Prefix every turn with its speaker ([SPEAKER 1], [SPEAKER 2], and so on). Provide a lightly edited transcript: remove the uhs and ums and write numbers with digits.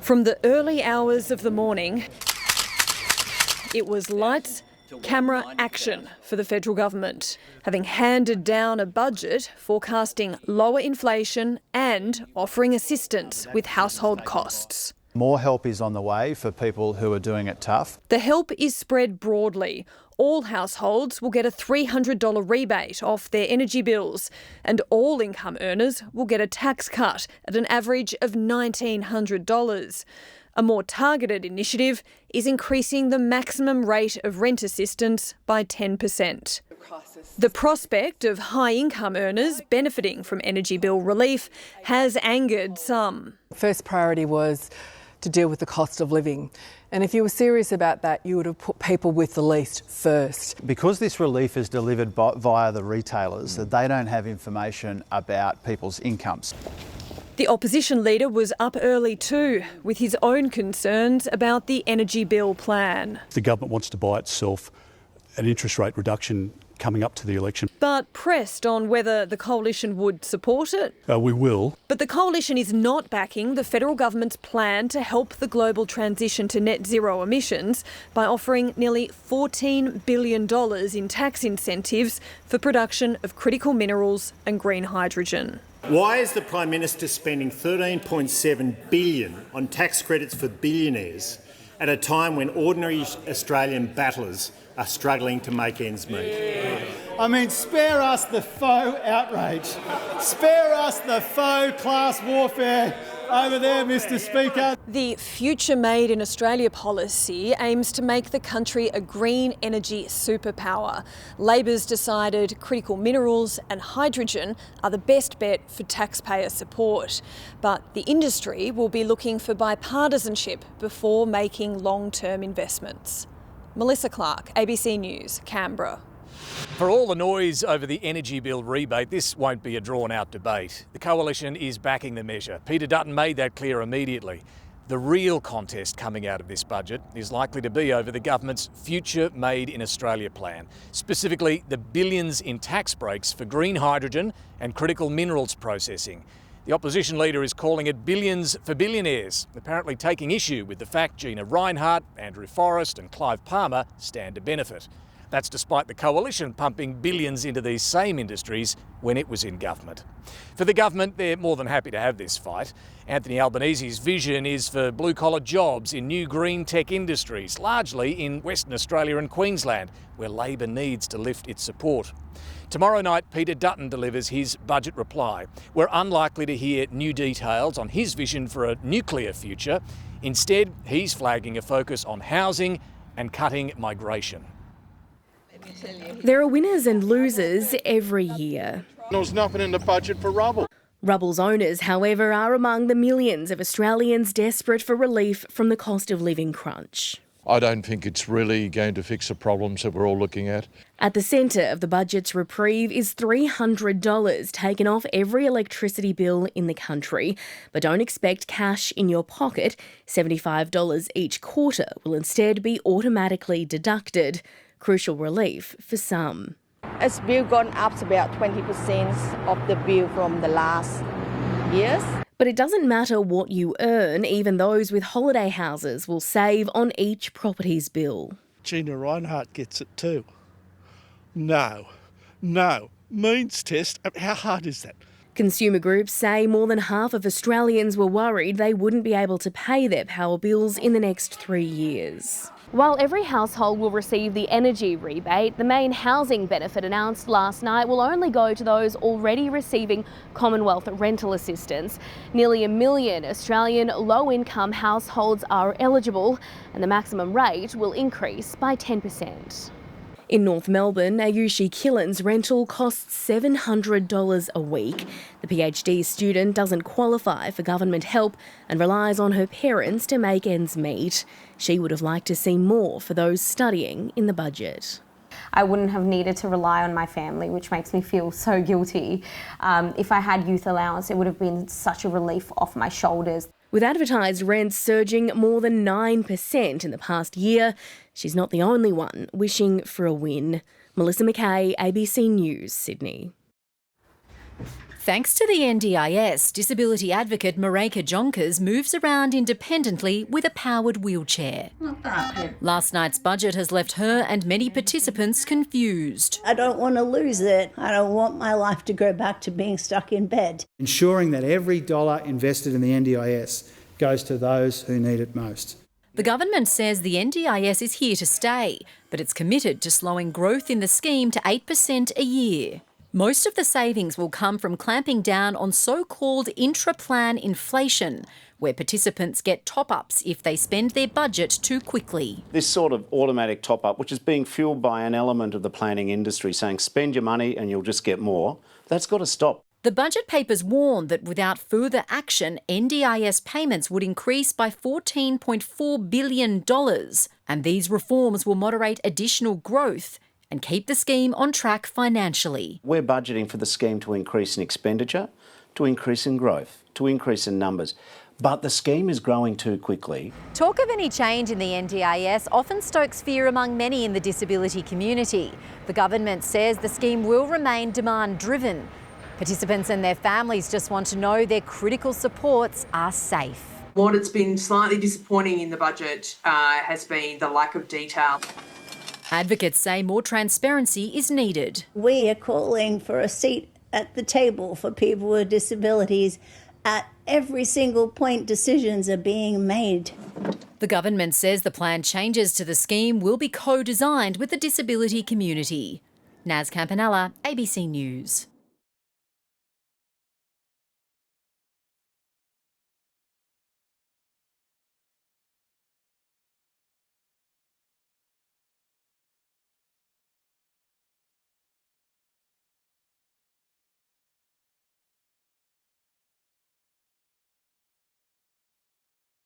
[SPEAKER 1] From the early hours of the morning, it was lights, camera, action for the federal government, having handed down a budget forecasting lower inflation and offering assistance with household costs.
[SPEAKER 2] More help is on the way for people who are doing it tough.
[SPEAKER 1] The help is spread broadly. All households will get a $300 rebate off their energy bills, and all income earners will get a tax cut at an average of $1,900. A more targeted initiative is increasing the maximum rate of rent assistance by 10%. The prospect of high-income earners benefiting from energy bill relief has angered some.
[SPEAKER 3] First priority was to deal with the cost of living. And if you were serious about that, you would have put people with the least first.
[SPEAKER 2] Because this relief is delivered via the retailers, that they don't have information about people's incomes.
[SPEAKER 1] The opposition leader was up early too, with his own concerns about the energy bill plan.
[SPEAKER 4] The government wants to buy itself an interest rate reduction coming up to the election.
[SPEAKER 1] But pressed on whether the coalition would support it.
[SPEAKER 4] We will.
[SPEAKER 1] But the coalition is not backing the federal government's plan to help the global transition to net zero emissions by offering nearly $14 billion in tax incentives for production of critical minerals and green hydrogen.
[SPEAKER 5] Why is the Prime Minister spending $13.7 billion on tax credits for billionaires at a time when ordinary Australian battlers are struggling to make ends meet?
[SPEAKER 6] I mean, spare us the faux outrage. Spare us the faux class warfare over there, Mr. Speaker.
[SPEAKER 1] The Future Made in Australia policy aims to make the country a green energy superpower. Labor's decided critical minerals and hydrogen are the best bet for taxpayer support. But the industry will be looking for bipartisanship before making long-term investments. Melissa Clark, ABC News, Canberra.
[SPEAKER 7] For all the noise over the energy bill rebate, this won't be a drawn-out debate. The coalition is backing the measure. Peter Dutton made that clear immediately. The real contest coming out of this budget is likely to be over the government's Future Made in Australia plan, specifically the billions in tax breaks for green hydrogen and critical minerals processing. The opposition leader is calling it billions for billionaires, apparently taking issue with the fact Gina Rinehart, Andrew Forrest and Clive Palmer stand to benefit. That's despite the coalition pumping billions into these same industries when it was in government. For the government, they're more than happy to have this fight. Anthony Albanese's vision is for blue-collar jobs in new green tech industries, largely in Western Australia and Queensland, where Labor needs to lift its support. Tomorrow night, Peter Dutton delivers his budget reply. We're unlikely to hear new details on his vision for a nuclear future. Instead, he's flagging a focus on housing and cutting migration.
[SPEAKER 8] There are winners and losers every year.
[SPEAKER 9] There was nothing in the budget for rubble.
[SPEAKER 8] Rubble's owners, however, are among the millions of Australians desperate for relief from the cost of living crunch.
[SPEAKER 9] I don't think it's really going to fix the problems that we're all looking at.
[SPEAKER 8] At the centre of the budget's reprieve is $300 taken off every electricity bill in the country. But don't expect cash in your pocket. $75 each quarter will instead be automatically deducted. Crucial relief for some.
[SPEAKER 10] It's bill gone up to about 20% of the bill from the last years.
[SPEAKER 8] But it doesn't matter what you earn, even those with holiday houses will save on each property's bill.
[SPEAKER 6] Gina Rinehart gets it too. No. Means test. How hard is that?
[SPEAKER 8] Consumer groups say more than half of Australians were worried they wouldn't be able to pay their power bills in the next 3 years. While every household will receive the energy rebate, the main housing benefit announced last night will only go to those already receiving Commonwealth rental assistance. Nearly 1 million Australian low-income households are eligible, and the maximum rate will increase by 10%. In North Melbourne, Ayushi Killen's rental costs $700 a week. The PhD student doesn't qualify for government help and relies on her parents to make ends meet. She would have liked to see more for those studying in the budget.
[SPEAKER 11] I wouldn't have needed to rely on my family, which makes me feel so guilty. If I had youth allowance, it would have been such a relief off my shoulders.
[SPEAKER 8] With advertised rents surging more than 9% in the past year, she's not the only one wishing for a win. Melissa McKay, ABC News, Sydney.
[SPEAKER 12] Thanks to the NDIS, disability advocate Mareika Jonkers moves around independently with a powered wheelchair. Last night's budget has left her and many participants confused.
[SPEAKER 13] I don't want to lose it. I don't want my life to go back to being stuck in bed.
[SPEAKER 6] Ensuring that every dollar invested in the NDIS goes to those who need it most.
[SPEAKER 12] The government says the NDIS is here to stay, but it's committed to slowing growth in the scheme to 8% a year. Most of the savings will come from clamping down on so-called intra-plan inflation, where participants get top-ups if they spend their budget too quickly.
[SPEAKER 14] This sort of automatic top-up, which is being fuelled by an element of the planning industry saying spend your money and you'll just get more, that's got to stop.
[SPEAKER 12] The budget papers warn that without further action, NDIS payments would increase by $14.4 billion, and these reforms will moderate additional growth and keep the scheme on track financially.
[SPEAKER 14] We're budgeting for the scheme to increase in expenditure, to increase in growth, to increase in numbers. But the scheme is growing too quickly.
[SPEAKER 15] Talk of any change in the NDIS often stokes fear among many in the disability community. The government says the scheme will remain demand-driven. Participants and their families just want to know their critical supports are safe.
[SPEAKER 3] What has been slightly disappointing in the budget has been the lack of detail.
[SPEAKER 12] Advocates say more transparency is needed.
[SPEAKER 13] We are calling for a seat at the table for people with disabilities. At every single point, decisions are being made.
[SPEAKER 12] The government says the planned changes to the scheme will be co-designed with the disability community. Naz Campanella, ABC News.